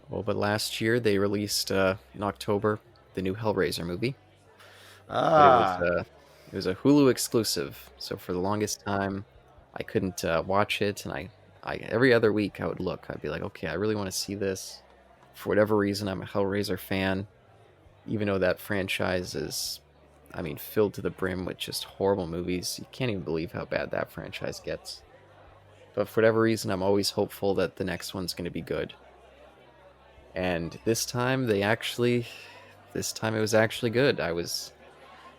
Well, but last year they released in October the new Hellraiser movie, but Ah, it was a Hulu exclusive. So for the longest time, I couldn't watch it, and I every other week I would look. I'd be like, okay, I really want to see this. For whatever reason, I'm a Hellraiser fan, even though that franchise is, I mean, filled to the brim with just horrible movies. You can't even believe how bad that franchise gets. But for whatever reason, I'm always hopeful that the next one's going to be good. And this time it was actually good. I was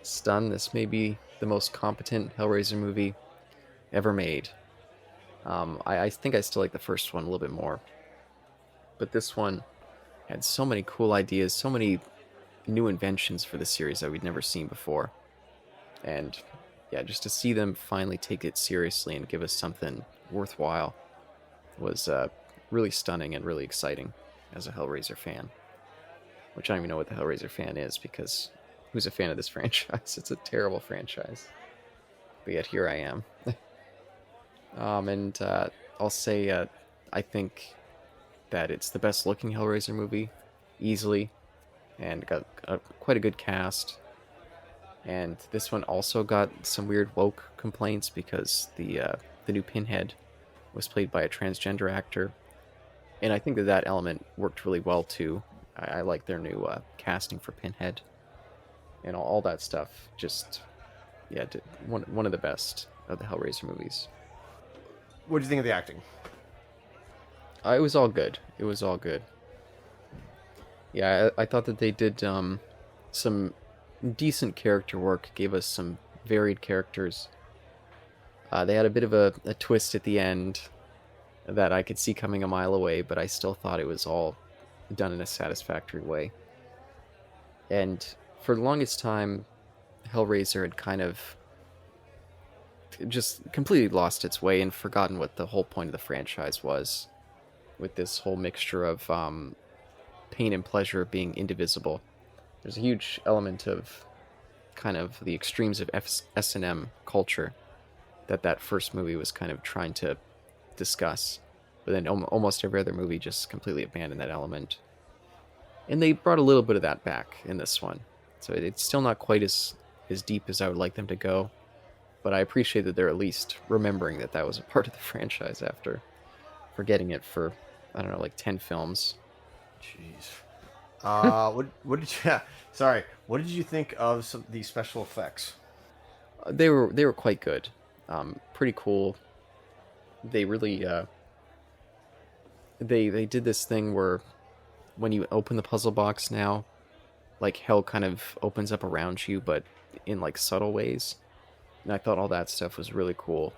stunned. This may be the most competent Hellraiser movie ever made. I think I still like the first one a little bit more, but this one had so many cool ideas, so many new inventions for the series that we'd never seen before. And yeah, just to see them finally take it seriously and give us something worthwhile was really stunning and really exciting as a Hellraiser fan. Which I don't even know what the Hellraiser fan is, because who's a fan of this franchise? It's a terrible franchise. But yet here I am. And I'll say I think that it's the best looking Hellraiser movie, easily, and got quite a good cast. And this one also got some weird woke complaints because the new Pinhead was played by a transgender actor, and I think that element worked really well too. I like their new casting for Pinhead and all that stuff. Just yeah, one of the best of the Hellraiser movies. what do you think of the acting? It was all good. It was all good. Yeah, I thought that they did some decent character work. Gave us some varied characters. They had a bit of a twist at the end that I could see coming a mile away, but I still thought it was all done in a satisfactory way. And for the longest time, Hellraiser had kind of just completely lost its way and forgotten what the whole point of the franchise was, with this whole mixture of pain and pleasure being indivisible. There's a huge element of kind of the extremes of S&M culture that first movie was kind of trying to discuss. But then almost every other movie just completely abandoned that element. And they brought a little bit of that back in this one. So it's still not quite as deep as I would like them to go. But I appreciate that they're at least remembering that that was a part of the franchise after forgetting it for, I don't know, like 10 films. Jeez. What did you? Sorry. What did you think of some the special effects? They were quite good. Pretty cool. They really they did this thing where when you open the puzzle box now, like hell kind of opens up around you, but in like subtle ways. And I thought all that stuff was really cool.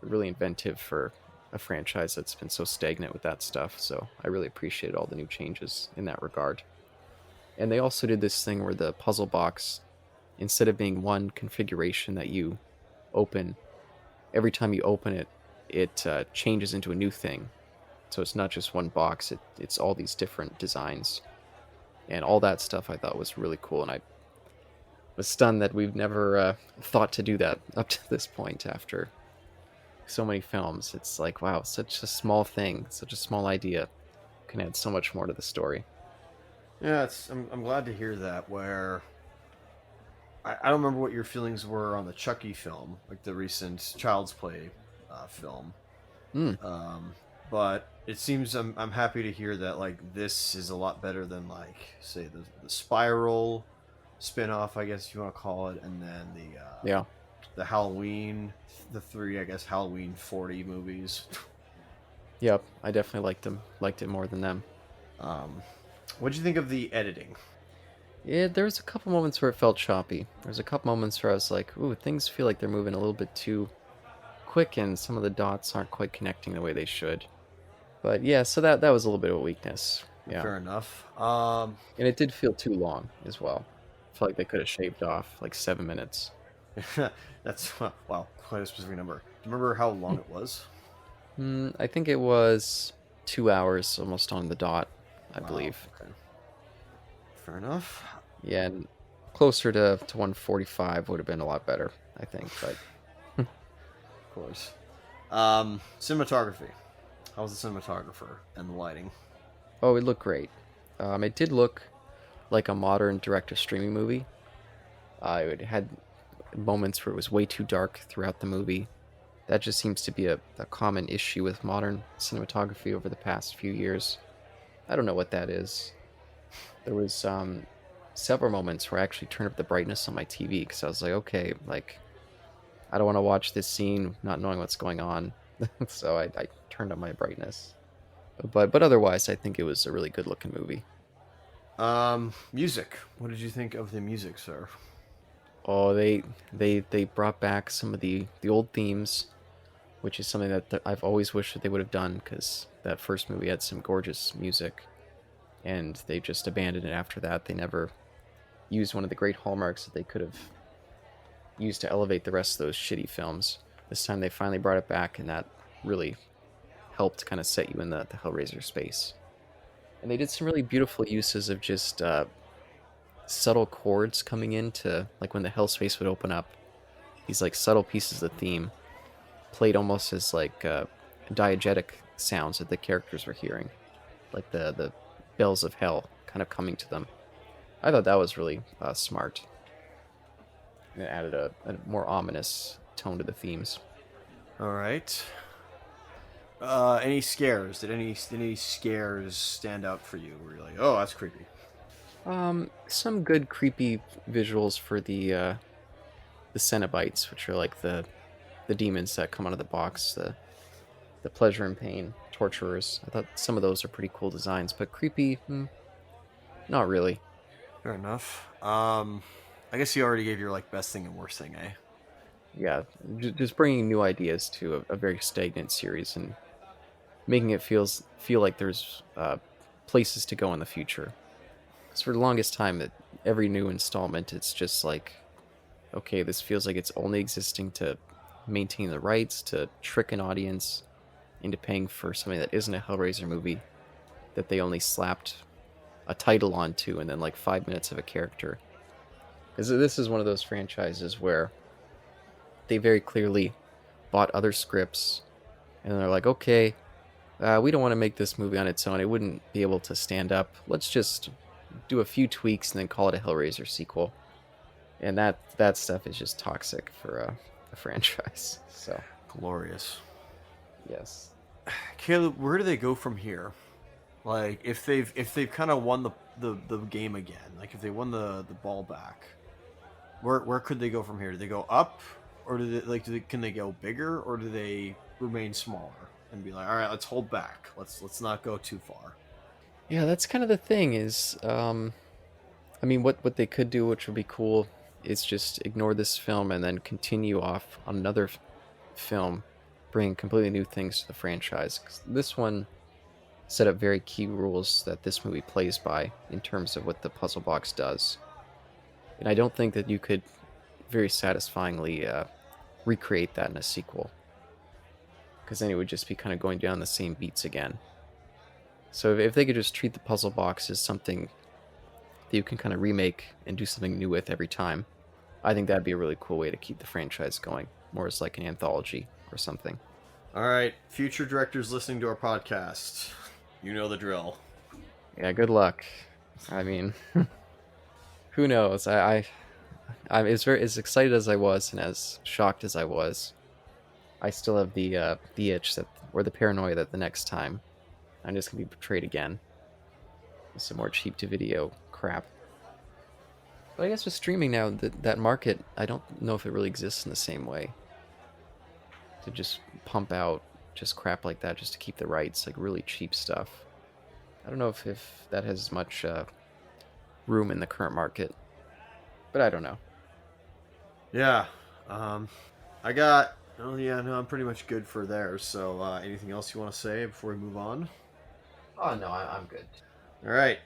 Really inventive for a franchise that's been so stagnant with that stuff. So I really appreciated all the new changes in that regard. And they also did this thing where the puzzle box, instead of being one configuration that you open, every time you open it, it changes into a new thing. So it's not just one box; it's all these different designs, and all that stuff I thought was really cool. And I was stunned that we've never thought to do that up to this point after so many films. It's like, wow, such a small thing, such a small idea can add so much more to the story. Yeah, I'm glad to hear that. Where I don't remember what your feelings were on the Chucky film, like the recent Child's Play film. Hmm. But it seems I'm happy to hear that like this is a lot better than like say the Spiral spin-off, I guess if you want to call it, and then Yeah. the Halloween, the three I guess Halloween 40 movies. Yep. I definitely liked them. Liked it more than them. Um, what do you think of the editing? Yeah, there was a couple moments where it felt choppy. There was a couple moments where I was like, ooh, things feel like they're moving a little bit too quick, and some of the dots aren't quite connecting the way they should. But yeah, so that was a little bit of a weakness. Yeah. Fair enough. And it did feel too long as well. I felt like they could have shaved off like 7 minutes. That's wow, quite a specific number. Do you remember how long it was? I think it was 2 hours almost on the dot, I Wow. believe. Okay. Fair enough. Yeah, and closer to 145 would have been a lot better, I think. But Of course. Cinematography. How was the cinematographer and the lighting? Oh, it looked great. It did look like a modern direct-to-streaming movie. It had moments where it was way too dark throughout the movie. That just seems to be a common issue with modern cinematography over the past few years. I don't know what that is. There was several moments where I actually turned up the brightness on my TV because I was like, okay, like I don't want to watch this scene not knowing what's going on, so I turned up my brightness. But otherwise, I think it was a really good looking movie. Music. What did you think of the music, sir? Oh, they brought back some of the old themes, which is something that I've always wished that they would have done because that first movie had some gorgeous music, and they just abandoned it after that. They never used one of the great hallmarks that they could have used to elevate the rest of those shitty films. This time they finally brought it back, and that really helped kind of set you in the Hellraiser space. And they did some really beautiful uses of just subtle chords coming into, like when the hell space would open up, these like subtle pieces of the theme played almost as like diegetic sounds that the characters were hearing, like the bells of hell kind of coming to them. I thought that was really smart. And it added a more ominous tone to the themes. All right. Any scares? Did any scares stand out for you? Where you're like, oh, that's creepy. Some good creepy visuals for the Cenobites, which are like the demons that come out of the box, the pleasure and pain torturers. I thought some of those are pretty cool designs, but creepy, not really. Fair enough. I guess you already gave your like best thing and worst thing, eh? Yeah, just bringing new ideas to a very stagnant series and making it feel like there's places to go in the future. Because for the longest time, every new installment, it's just like, okay, this feels like it's only existing to maintain the rights, to trick an audience into paying for something that isn't a Hellraiser movie, that they only slapped a title onto and then like 5 minutes of a character. Because this is one of those franchises where they very clearly bought other scripts and they're like, okay, we don't want to make this movie on its own. It wouldn't be able to stand up. Let's just do a few tweaks and then call it a Hellraiser sequel. And that stuff is just toxic for a franchise. So Glorious. yes. Caleb, where do they go from here? Like, if they've kind of won the game again, like if they won the ball back, where could they go from here? Do they go up, or can they go bigger, or do they remain smaller and be like, all right, let's hold back, let's not go too far? Yeah, that's kind of the thing is, I mean, what they could do, which would be cool, is just ignore this film and then continue off on another film, bring completely new things to the franchise. 'Cause this one set up very key rules that this movie plays by in terms of what the puzzle box does. And I don't think that you could very satisfyingly recreate that in a sequel. Because then it would just be kind of going down the same beats again. So if they could just treat the puzzle box as something that you can kind of remake and do something new with every time, I think that'd be a really cool way to keep the franchise going. More as like an anthology or something. All right, future directors listening to our podcast, you know the drill. Yeah, good luck. I mean, who knows? I'm as excited as I was and as shocked as I was. I still have the itch that, or the paranoia that the next time I'm just gonna be betrayed again with some more cheap to video crap. But I guess with streaming now, that market, I don't know if it really exists in the same way. To just pump out just crap like that just to keep the rights, like really cheap stuff. I don't know if that has much room in the current market, but I don't know. Yeah. I got. Oh yeah, no, I'm pretty much good for there. So, anything else you want to say before we move on? Oh no, I'm good. All right.